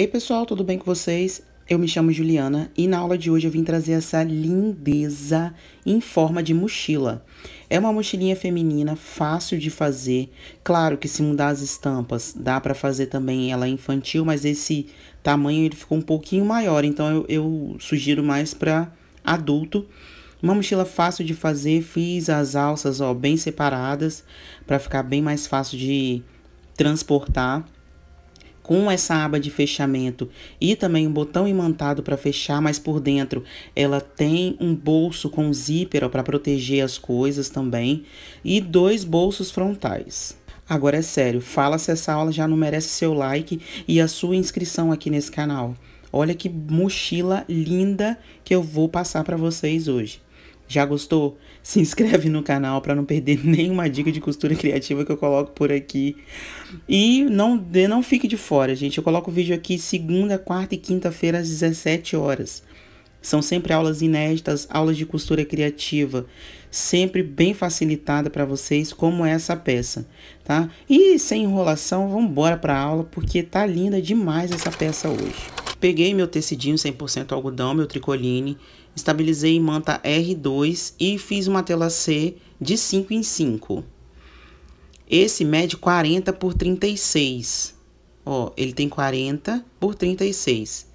Ei pessoal, tudo bem com vocês? Eu me chamo Juliana e na aula de hoje eu vim trazer essa lindeza em forma de mochila. É uma mochilinha feminina, fácil de fazer. Claro que se mudar as estampas, dá para fazer também ela infantil, mas esse tamanho ele ficou um pouquinho maior, então eu sugiro mais para adulto. Uma mochila fácil de fazer, fiz as alças bem separadas para ficar bem mais fácil de transportar. Com essa aba de fechamento e também um botão imantado para fechar, mas por dentro ela tem um bolso com zíper para proteger as coisas também e 2 bolsos frontais. Agora é sério, fala se essa aula já não merece seu like e a sua inscrição aqui nesse canal. Olha que mochila linda que eu vou passar para vocês hoje. Já gostou? Se inscreve no canal para não perder nenhuma dica de costura criativa que eu coloco por aqui. E não fique de fora, gente. Eu coloco o vídeo aqui segunda, quarta e quinta-feira às 17 horas. São sempre aulas inéditas, aulas de costura criativa, sempre bem facilitada para vocês, como essa peça, tá? E sem enrolação, vamos embora para a aula, porque tá linda demais essa peça hoje. Peguei meu tecidinho 100% algodão, meu tricoline, estabilizei em manta R2 e fiz uma tela C de 5 em 5. Esse mede 40 por 36. Ó, ele tem 40 por 36.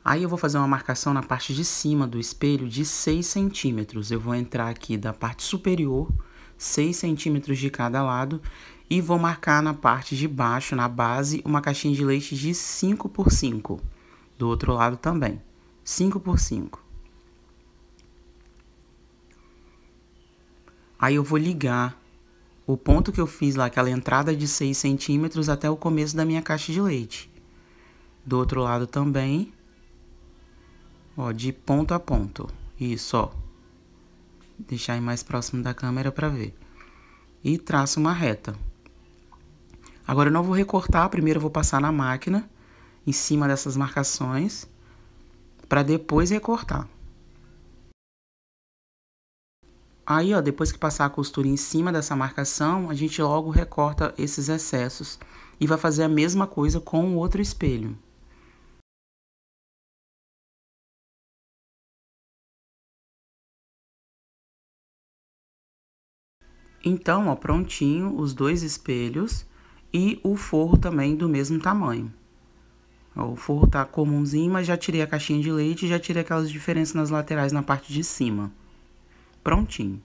Aí eu vou fazer uma marcação na parte de cima do espelho de 6 centímetros. Eu vou entrar aqui da parte superior, 6 centímetros de cada lado. E vou marcar na parte de baixo, na base, uma caixinha de leite de 5 por 5. Do outro lado também, 5 por 5. Aí eu vou ligar o ponto que eu fiz lá, aquela entrada de 6 centímetros até o começo da minha caixa de leite. Do outro lado também, ó, de ponto a ponto. Isso, ó. Deixar aí mais próximo da câmera para ver. E traço uma reta. Agora eu não vou recortar, primeiro eu vou passar na máquina, em cima dessas marcações, para depois recortar. Aí, ó, depois que passar a costura em cima dessa marcação, a gente logo recorta esses excessos e vai fazer a mesma coisa com o outro espelho. Então, ó, prontinho os 2 espelhos e o forro também do mesmo tamanho. Ó, o forro tá comumzinho, mas já tirei a caixinha de leite e já tirei aquelas diferenças nas laterais na parte de cima. Prontinho.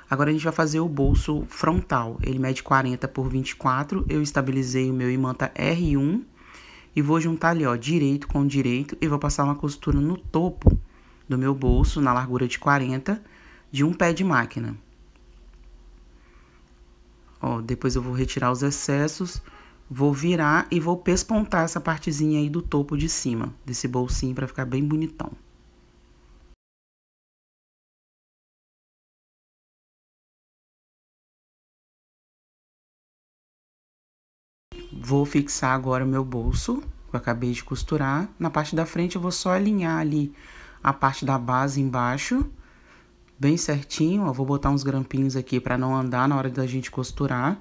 Agora a gente vai fazer o bolso frontal. Ele mede 40 por 24. Eu estabilizei o meu imanta R1 e vou juntar ali, ó, direito com direito e vou passar uma costura no topo do meu bolso, na largura de 40, de um pé de máquina. Ó, depois eu vou retirar os excessos, vou virar e vou pespontar essa partezinha aí do topo de cima desse bolsinho para ficar bem bonitão. Vou fixar agora o meu bolso, que eu acabei de costurar. Na parte da frente eu vou só alinhar ali a parte da base embaixo, bem certinho. Ó, vou botar uns grampinhos aqui para não andar na hora da gente costurar.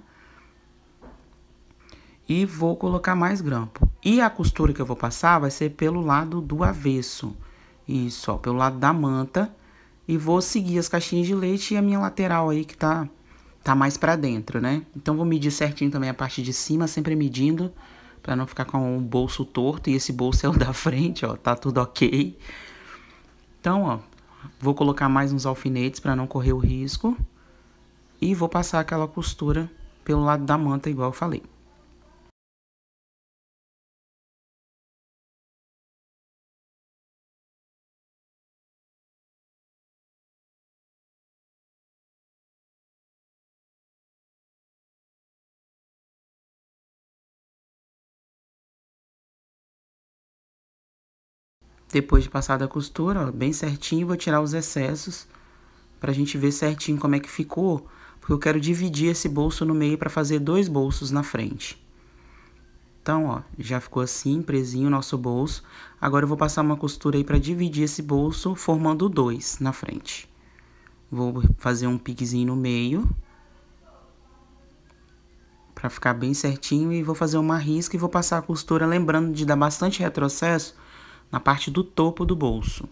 E vou colocar mais grampo. E a costura que eu vou passar vai ser pelo lado do avesso. Isso, ó, pelo lado da manta. E vou seguir as caixinhas de leite e a minha lateral aí que tá mais pra dentro, né? Então, vou medir certinho também a parte de cima, sempre medindo, pra não ficar com o bolso torto. E esse bolso é o da frente, ó, tá tudo ok. Então, ó, vou colocar mais uns alfinetes pra não correr o risco. E vou passar aquela costura pelo lado da manta, igual eu falei. Depois de passar a costura, ó, bem certinho, vou tirar os excessos pra gente ver certinho como é que ficou, porque eu quero dividir esse bolso no meio para fazer 2 bolsos na frente. Então, ó, já ficou assim, presinho o nosso bolso. Agora eu vou passar uma costura aí para dividir esse bolso, formando 2 na frente. Vou fazer um piquezinho no meio, para ficar bem certinho, e vou fazer uma risca e vou passar a costura, lembrando de dar bastante retrocesso na parte do topo do bolso.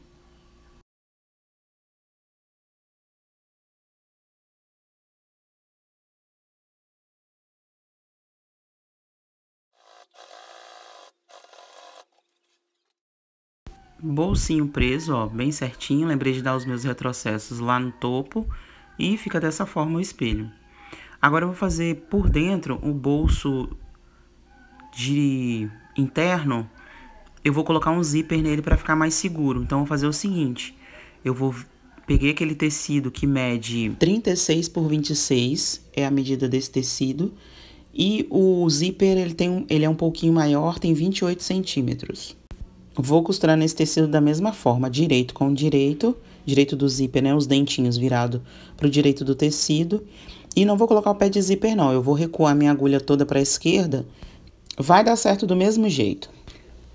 Bolsinho preso, ó, bem certinho. Lembrei de dar os meus retrocessos lá no topo e fica dessa forma o espelho. Agora eu vou fazer por dentro o bolso de interno. Eu vou colocar um zíper nele para ficar mais seguro. Então eu vou fazer o seguinte, peguei aquele tecido que mede 36 por 26, é a medida desse tecido. E o zíper ele é um pouquinho maior, tem 28 centímetros. Vou costurar nesse tecido da mesma forma, direito com direito do zíper, né? Os dentinhos virados para o direito do tecido. E não vou colocar o pé de zíper, não. Eu vou recuar minha agulha toda para a esquerda. Vai dar certo do mesmo jeito.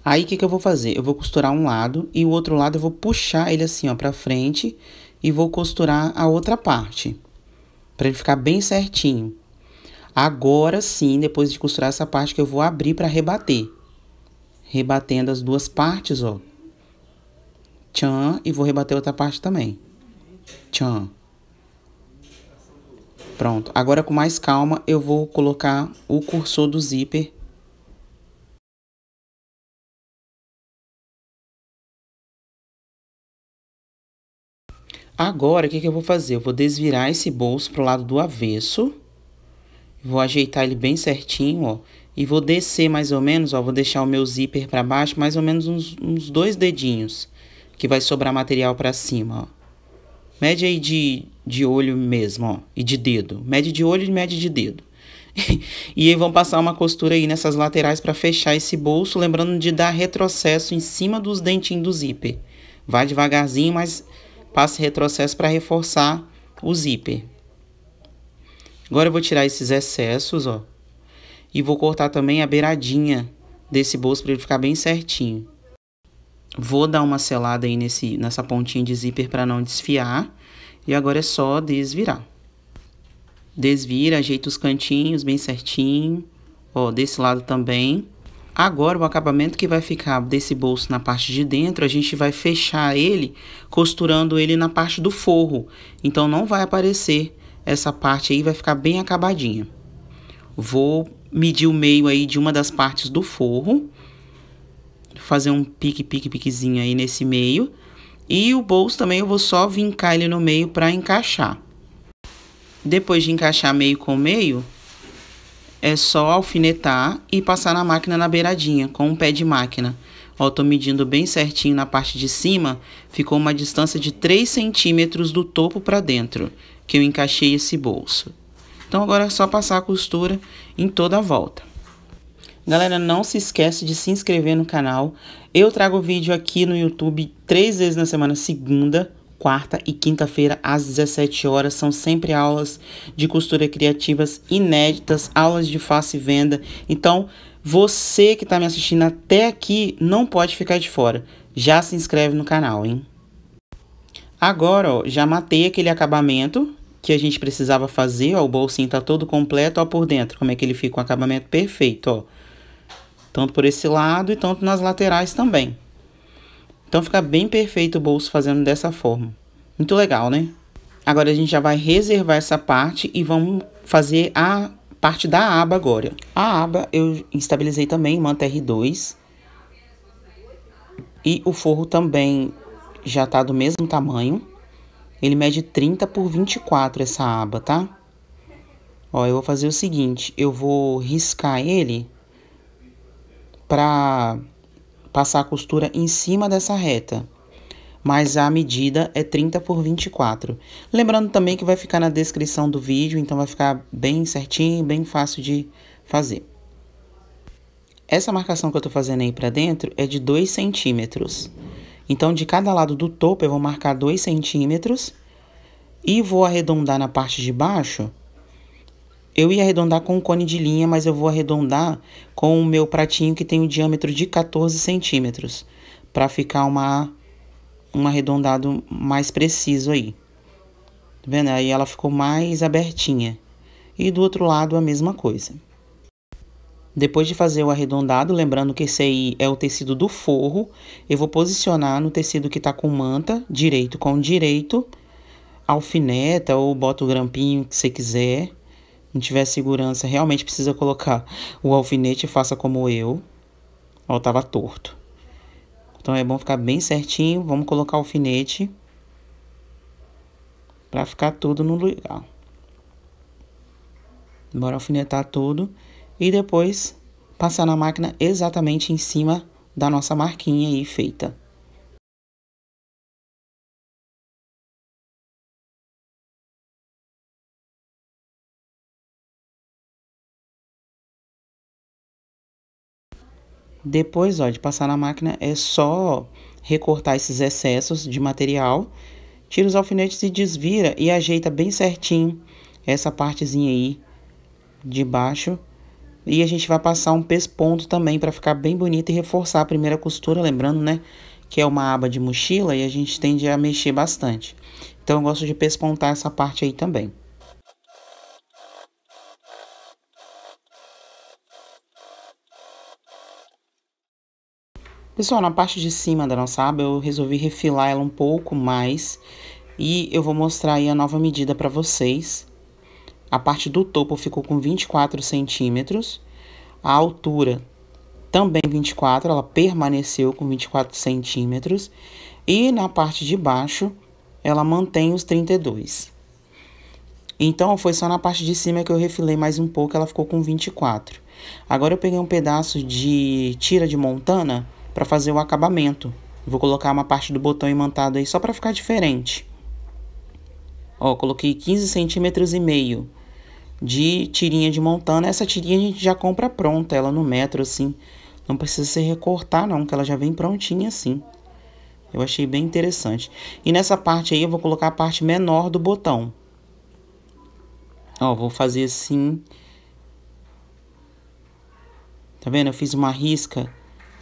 Aí, o que eu vou fazer? Eu vou costurar um lado e o outro lado eu vou puxar ele assim, ó, para frente. E vou costurar a outra parte, para ele ficar bem certinho. Agora sim, depois de costurar essa parte, que eu vou abrir para rebater. Rebatendo as duas partes, ó. Tchan, e vou rebater outra parte também. Tchan. Pronto. Agora, com mais calma, eu vou colocar o cursor do zíper. Agora, o que eu vou fazer? Eu vou desvirar esse bolso pro lado do avesso. Vou ajeitar ele bem certinho, ó. E vou descer mais ou menos, ó. Vou deixar o meu zíper para baixo, mais ou menos uns 2 dedinhos. Que vai sobrar material para cima, ó. Mede aí de olho mesmo, ó. E de dedo. Mede de olho e mede de dedo. E aí vamos passar uma costura aí nessas laterais para fechar esse bolso. Lembrando de dar retrocesso em cima dos dentinhos do zíper. Vai devagarzinho, mas passe retrocesso para reforçar o zíper. Agora eu vou tirar esses excessos, ó. E vou cortar também a beiradinha desse bolso para ele ficar bem certinho. Vou dar uma selada aí nessa pontinha de zíper para não desfiar. E agora é só desvirar. Desvira, ajeita os cantinhos bem certinho. Ó, desse lado também. Agora o acabamento que vai ficar desse bolso na parte de dentro, a gente vai fechar ele costurando ele na parte do forro. Então não vai aparecer essa parte aí, vai ficar bem acabadinha. Vou medir o meio aí de uma das partes do forro. Fazer um piquezinho aí nesse meio. E o bolso também eu vou só vincar ele no meio para encaixar. Depois de encaixar meio com meio, é só alfinetar e passar na máquina na beiradinha, com um pé de máquina. Ó, tô medindo bem certinho na parte de cima, ficou uma distância de 3 centímetros do topo para dentro, que eu encaixei esse bolso. Então agora é só passar a costura em toda a volta. Galera, não se esquece de se inscrever no canal. Eu trago vídeo aqui no YouTube 3 vezes na semana, segunda, quarta e quinta-feira, às 17 horas. São sempre aulas de costura criativas inéditas, aulas de face e venda. Então, você que está me assistindo até aqui, não pode ficar de fora. Já se inscreve no canal, hein? Agora, ó, já matei aquele acabamento que a gente precisava fazer, ó. O bolsinho tá todo completo, ó, por dentro. Como é que ele fica, um acabamento perfeito, ó. Tanto por esse lado e tanto nas laterais também. Então fica bem perfeito o bolso fazendo dessa forma. Muito legal, né? Agora a gente já vai reservar essa parte e vamos fazer a parte da aba agora. A aba eu estabilizei também em manta R2. E o forro também já tá do mesmo tamanho. Ele mede 30 por 24 essa aba, tá? Ó, eu vou fazer o seguinte, eu vou riscar ele para passar a costura em cima dessa reta. Mas a medida é 30 por 24. Lembrando também que vai ficar na descrição do vídeo, então vai ficar bem certinho, bem fácil de fazer. Essa marcação que eu tô fazendo aí pra dentro é de 2 centímetros. Então, de cada lado do topo, eu vou marcar 2 centímetros. E vou arredondar na parte de baixo. Eu ia arredondar com um cone de linha, mas eu vou arredondar com o meu pratinho que tem um diâmetro de 14 centímetros. Pra ficar um arredondado mais preciso aí. Tá vendo? Aí ela ficou mais abertinha. E do outro lado a mesma coisa. Depois de fazer o arredondado, lembrando que esse aí é o tecido do forro, eu vou posicionar no tecido que tá com manta, direito com direito, alfineta ou bota o grampinho que você quiser. Não tiver segurança, realmente precisa colocar o alfinete, faça como eu. Ó, tava torto. Então é bom ficar bem certinho. Vamos colocar o alfinete pra ficar tudo no lugar. Bora alfinetar tudo e depois passar na máquina exatamente em cima da nossa marquinha aí feita. Depois, ó, de passar na máquina, é só recortar esses excessos de material, tira os alfinetes e desvira e ajeita bem certinho essa partezinha aí de baixo. E a gente vai passar um pesponto também para ficar bem bonito e reforçar a primeira costura, lembrando, né, que é uma aba de mochila e a gente tende a mexer bastante. Então eu gosto de pespontar essa parte aí também. Pessoal, na parte de cima da nossa aba eu resolvi refilar ela um pouco mais e eu vou mostrar aí a nova medida para vocês. A parte do topo ficou com 24 centímetros, a altura também 24, ela permaneceu com 24 centímetros e na parte de baixo ela mantém os 32. Então foi só na parte de cima que eu refilei mais um pouco, ela ficou com 24. Agora eu peguei um pedaço de tira de montana para fazer o acabamento. Vou colocar uma parte do botão imantado aí só para ficar diferente. Ó, coloquei 15 centímetros e meio de tirinha de montana. Essa tirinha a gente já compra pronta, ela no metro assim. Não precisa se recortar não, que ela já vem prontinha assim. Eu achei bem interessante. E nessa parte aí eu vou colocar a parte menor do botão. Ó, vou fazer assim. Tá vendo? Eu fiz uma risca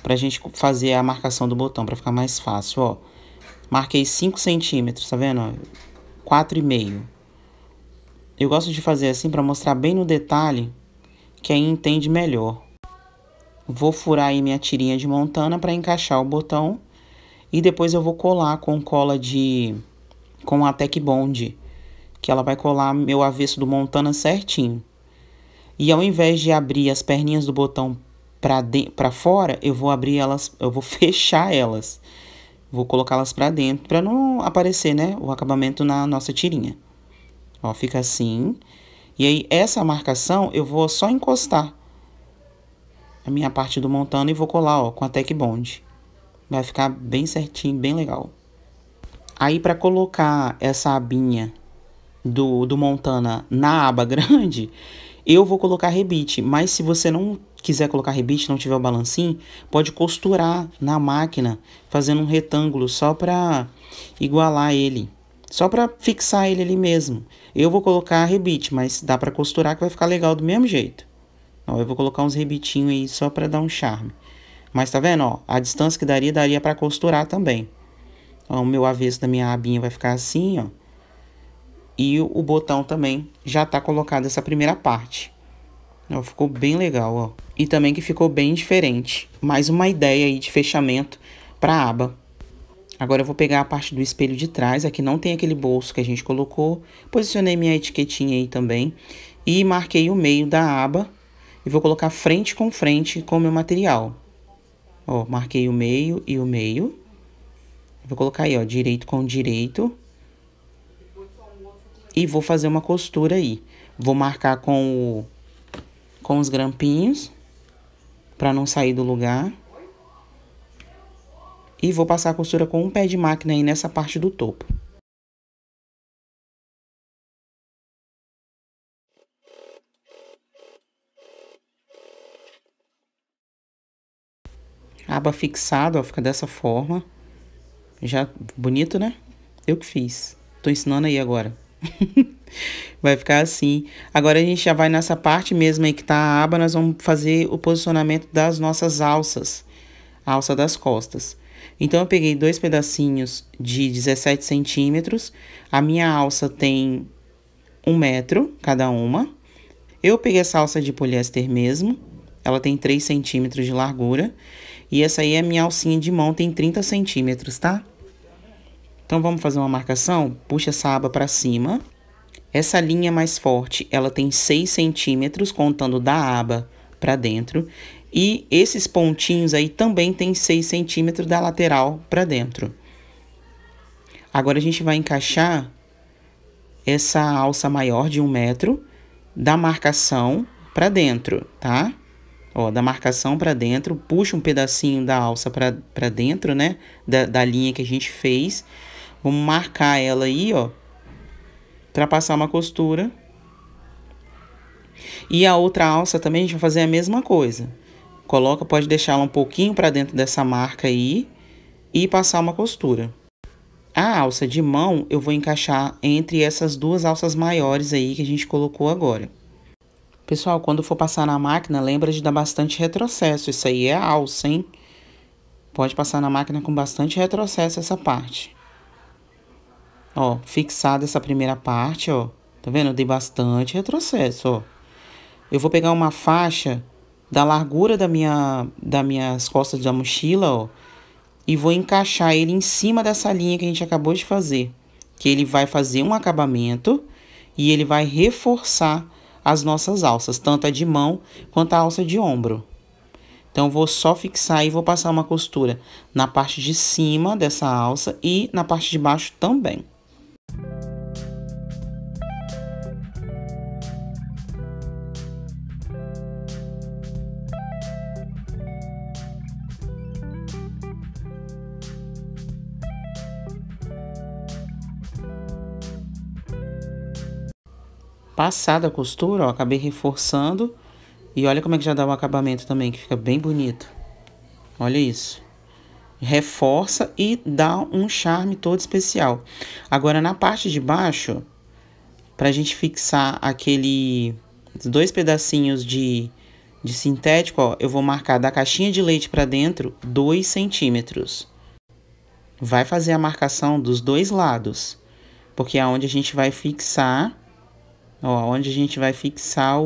pra gente fazer a marcação do botão, pra ficar mais fácil, ó. Marquei 5 centímetros, tá vendo? 4,5. Eu gosto de fazer assim pra mostrar bem no detalhe, que aí entende melhor. Vou furar aí minha tirinha de montana pra encaixar o botão. E depois eu vou colar com cola de... com a Tec Bond, que ela vai colar meu avesso do montana certinho. E ao invés de abrir as perninhas do botão pra fora, eu vou abrir elas, eu vou fechar elas. Vou colocá-las pra dentro, pra não aparecer, né, o acabamento na nossa tirinha. Ó, fica assim. E aí, essa marcação, eu vou só encostar a minha parte do montana e vou colar, ó, com a Tec Bond. Vai ficar bem certinho, bem legal. Aí, pra colocar essa abinha do montana na aba grande, eu vou colocar rebite. Mas se você não quiser colocar rebite, não tiver o balancinho, pode costurar na máquina, fazendo um retângulo só pra igualar ele. Só pra fixar ele ali mesmo. Eu vou colocar rebite, mas dá pra costurar que vai ficar legal do mesmo jeito. Ó, eu vou colocar uns rebitinhos aí só pra dar um charme. Mas tá vendo, ó? A distância que daria pra costurar também. Ó, o meu avesso da minha abinha vai ficar assim, ó. E o botão também já tá colocado essa primeira parte. Ó, ficou bem legal, ó. E também que ficou bem diferente. Mais uma ideia aí de fechamento pra aba. Agora eu vou pegar a parte do espelho de trás. Aqui não tem aquele bolso que a gente colocou. Posicionei minha etiquetinha aí também. E marquei o meio da aba. E vou colocar frente com o meu material. Ó, marquei o meio e o meio. Vou colocar aí, ó, direito com direito. E vou fazer uma costura aí. Vou marcar com os grampinhos, para não sair do lugar. E vou passar a costura com um pé de máquina aí nessa parte do topo. Aba fixada, ó, fica dessa forma. Já bonito, né? Eu que fiz. Tô ensinando aí agora. Vai ficar assim. Agora a gente já vai nessa parte mesmo aí que tá a aba, nós vamos fazer o posicionamento das nossas alças. A alça das costas. Então eu peguei 2 pedacinhos de 17 centímetros. A minha alça tem 1 metro cada uma. Eu peguei essa alça de poliéster mesmo. ela tem 3 centímetros de largura. E essa aí é a minha alcinha de mão, tem 30 centímetros, tá? Então, vamos fazer uma marcação? Puxa essa aba pra cima. Essa linha mais forte, ela tem 6 centímetros, contando da aba pra dentro. E esses pontinhos aí também tem 6 centímetros da lateral pra dentro. Agora, a gente vai encaixar essa alça maior de 1 metro da marcação pra dentro, tá? Ó, da marcação pra dentro, puxa um pedacinho da alça pra dentro, né? Da linha que a gente fez. Vamos marcar ela aí, ó, pra passar uma costura. E a outra alça também a gente vai fazer a mesma coisa. Coloca, pode deixar ela um pouquinho pra dentro dessa marca aí e passar uma costura. A alça de mão eu vou encaixar entre essas duas alças maiores aí que a gente colocou agora. Pessoal, quando for passar na máquina, lembra de dar bastante retrocesso. Isso aí é alça, hein? Pode passar na máquina com bastante retrocesso essa parte. Ó, fixada essa primeira parte, ó. Tá vendo? Eu dei bastante retrocesso, ó. Eu vou pegar uma faixa da largura das minhas costas da mochila, ó. E vou encaixar ele em cima dessa linha que a gente acabou de fazer. Que ele vai fazer um acabamento e ele vai reforçar as nossas alças, tanto a de mão quanto a alça de ombro. Então, vou só fixar e vou passar uma costura na parte de cima dessa alça e na parte de baixo também. Passada a costura, ó, acabei reforçando. E olha como é que já dá o acabamento também, que fica bem bonito. Olha isso. Reforça e dá um charme todo especial. Agora, na parte de baixo, pra gente fixar aquele 2 pedacinhos de sintético, ó, eu vou marcar da caixinha de leite pra dentro 2 centímetros. Vai fazer a marcação dos dois lados, porque é onde a gente vai fixar, ó, onde a gente vai fixar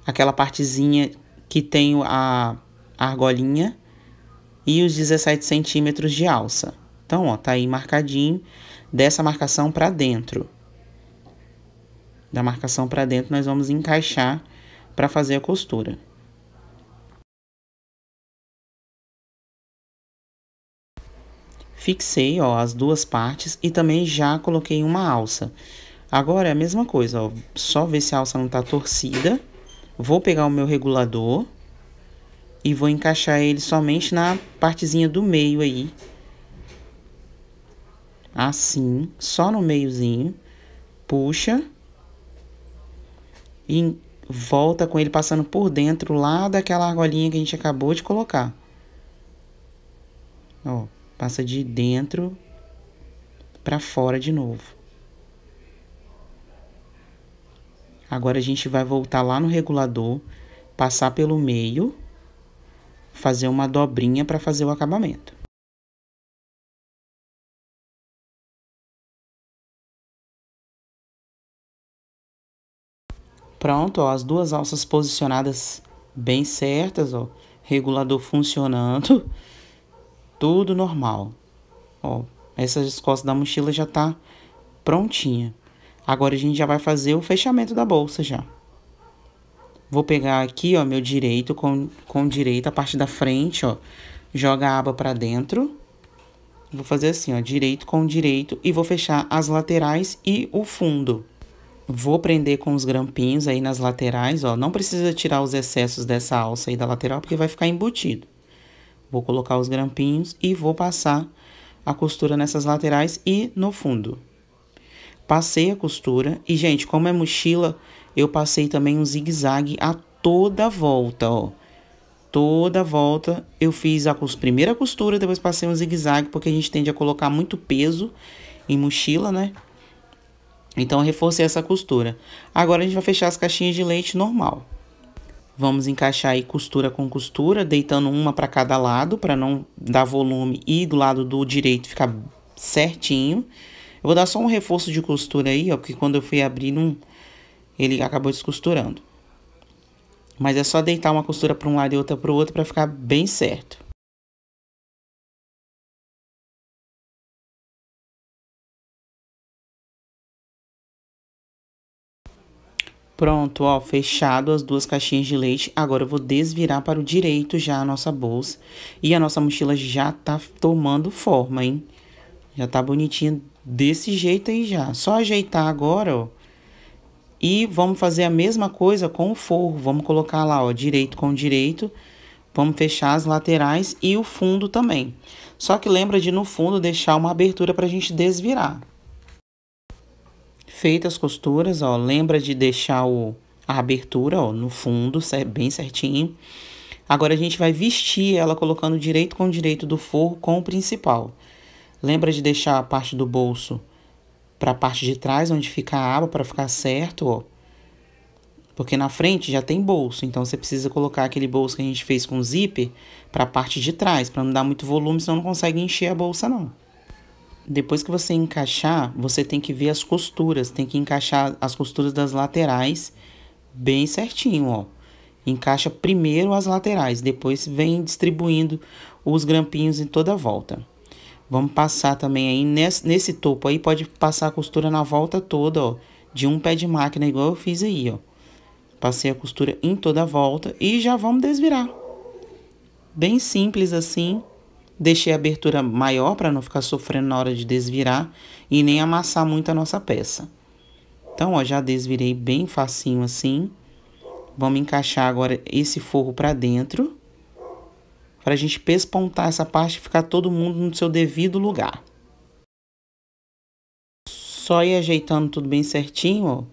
aquela partezinha que tem a argolinha e os 17 centímetros de alça. Então, ó, tá aí marcadinho dessa marcação pra dentro. Da marcação pra dentro, nós vamos encaixar pra fazer a costura. Fixei, ó, as duas partes e também já coloquei uma alça. Agora é a mesma coisa, ó, só ver se a alça não tá torcida. Vou pegar o meu regulador e vou encaixar ele somente na partezinha do meio aí. Assim, só no meiozinho. Puxa. E volta com ele passando por dentro lá daquela argolinha que a gente acabou de colocar. Ó, passa de dentro pra fora de novo. Agora, a gente vai voltar lá no regulador, passar pelo meio, fazer uma dobrinha para fazer o acabamento. Pronto, ó, as duas alças posicionadas bem certas, ó, regulador funcionando, tudo normal. Ó, essas costas da mochila já tá prontinha. Agora, a gente já vai fazer o fechamento da bolsa já. Vou pegar aqui, ó, meu direito com direito, a parte da frente, ó. Joga a aba pra dentro. Vou fazer assim, ó, direito com direito e vou fechar as laterais e o fundo. Vou prender com os grampinhos aí nas laterais, ó. Não precisa tirar os excessos dessa alça aí da lateral, porque vai ficar embutido. Vou colocar os grampinhos e vou passar a costura nessas laterais e no fundo. Passei a costura e, gente, como é mochila, eu passei também um zigue-zague a toda volta, ó. Toda volta eu fiz a primeira costura, depois passei um zigue-zague, porque a gente tende a colocar muito peso em mochila, né? Então, eu reforcei essa costura. Agora, a gente vai fechar as caixinhas de leite normal. Vamos encaixar aí costura com costura, deitando uma para cada lado, para não dar volume e do lado do direito ficar certinho. Eu vou dar só um reforço de costura aí, ó, porque quando eu fui abrir, ele acabou descosturando. Mas é só deitar uma costura para um lado e outra para o outro para ficar bem certo. Pronto, ó, fechado as duas caixinhas de leite. Agora eu vou desvirar para o direito já a nossa bolsa. E a nossa mochila já tá tomando forma, hein? Já tá bonitinha desse jeito aí já. Só ajeitar agora, ó. E vamos fazer a mesma coisa com o forro. Vamos colocar lá, ó, direito com direito. Vamos fechar as laterais e o fundo também. Só que lembra de no fundo deixar uma abertura pra gente desvirar. Feitas as costuras, ó, lembra de deixar a abertura, ó, no fundo, bem certinho. Agora a gente vai vestir ela colocando direito com direito do forro com o principal. Lembra de deixar a parte do bolso para a parte de trás, onde fica a aba, para ficar certo, ó. Porque na frente já tem bolso, então você precisa colocar aquele bolso que a gente fez com zíper para a parte de trás, para não dar muito volume, senão não consegue encher a bolsa não. Depois que você encaixar, você tem que ver as costuras, tem que encaixar as costuras das laterais bem certinho, ó. Encaixa primeiro as laterais, depois vem distribuindo os grampinhos em toda a volta. Vamos passar também aí nesse topo aí, pode passar a costura na volta toda, ó, de um pé de máquina, igual eu fiz aí, ó. Passei a costura em toda a volta e já vamos desvirar. Bem simples assim. Deixei a abertura maior para não ficar sofrendo na hora de desvirar e nem amassar muito a nossa peça. Então, ó, já desvirei bem facinho assim. Vamos encaixar agora esse forro para dentro, para a gente pespontar essa parte e ficar todo mundo no seu devido lugar. Só ir ajeitando tudo bem certinho, ó.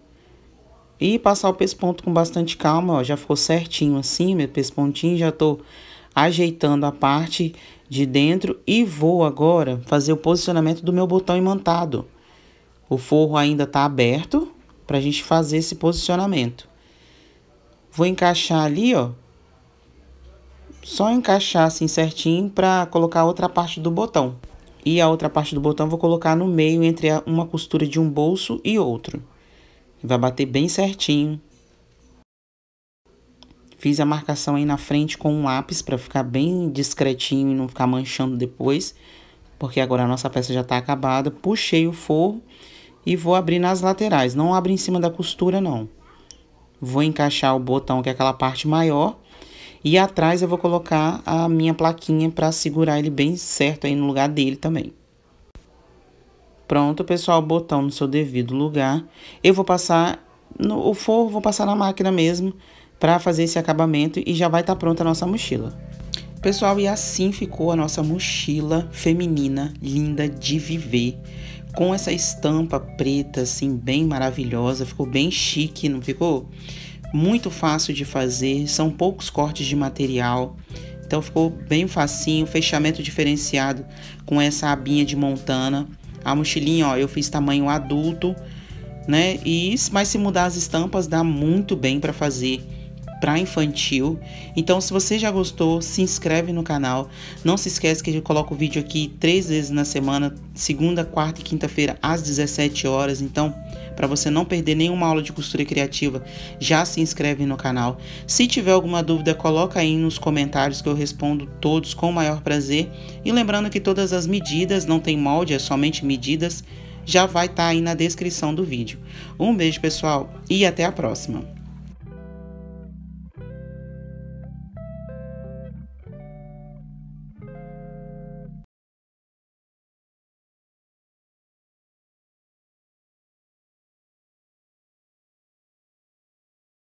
E passar o pesponto com bastante calma, ó. Já ficou certinho assim, meu pespontinho. Já tô ajeitando a parte de dentro e vou agora fazer o posicionamento do meu botão imantado. O forro ainda tá aberto pra gente fazer esse posicionamento. Vou encaixar ali, ó. Só encaixar assim certinho pra colocar a outra parte do botão. E a outra parte do botão vou colocar no meio entre uma costura de um bolso e outro. Vai bater bem certinho. Fiz a marcação aí na frente com um lápis para ficar bem discretinho e não ficar manchando depois. Porque agora a nossa peça já tá acabada. Puxei o forro e vou abrir nas laterais. Não abre em cima da costura, não. Vou encaixar o botão, que é aquela parte maior. E atrás eu vou colocar a minha plaquinha para segurar ele bem certo aí no lugar dele também. Pronto, pessoal, o botão no seu devido lugar. Eu vou passar o forro, vou passar na máquina mesmo para fazer esse acabamento e já vai estar pronta a nossa mochila. Pessoal, e assim ficou a nossa mochila feminina, linda de viver, com essa estampa preta, assim, bem maravilhosa, ficou bem chique, não ficou? Muito fácil de fazer, são poucos cortes de material, então ficou bem facinho, fechamento diferenciado com essa abinha de montana. A mochilinha, ó, eu fiz tamanho adulto, né? Mas se mudar as estampas, dá muito bem para fazer para infantil. Então, se você já gostou, se inscreve no canal. Não se esquece que eu coloco o vídeo aqui 3 vezes na semana, segunda, quarta e quinta-feira, às 17 horas. Então, para você não perder nenhuma aula de costura criativa, já se inscreve no canal. Se tiver alguma dúvida, coloca aí nos comentários que eu respondo todos com o maior prazer. E lembrando que todas as medidas, não tem molde, é somente medidas, já vai estar aí na descrição do vídeo. Um beijo, pessoal, e até a próxima.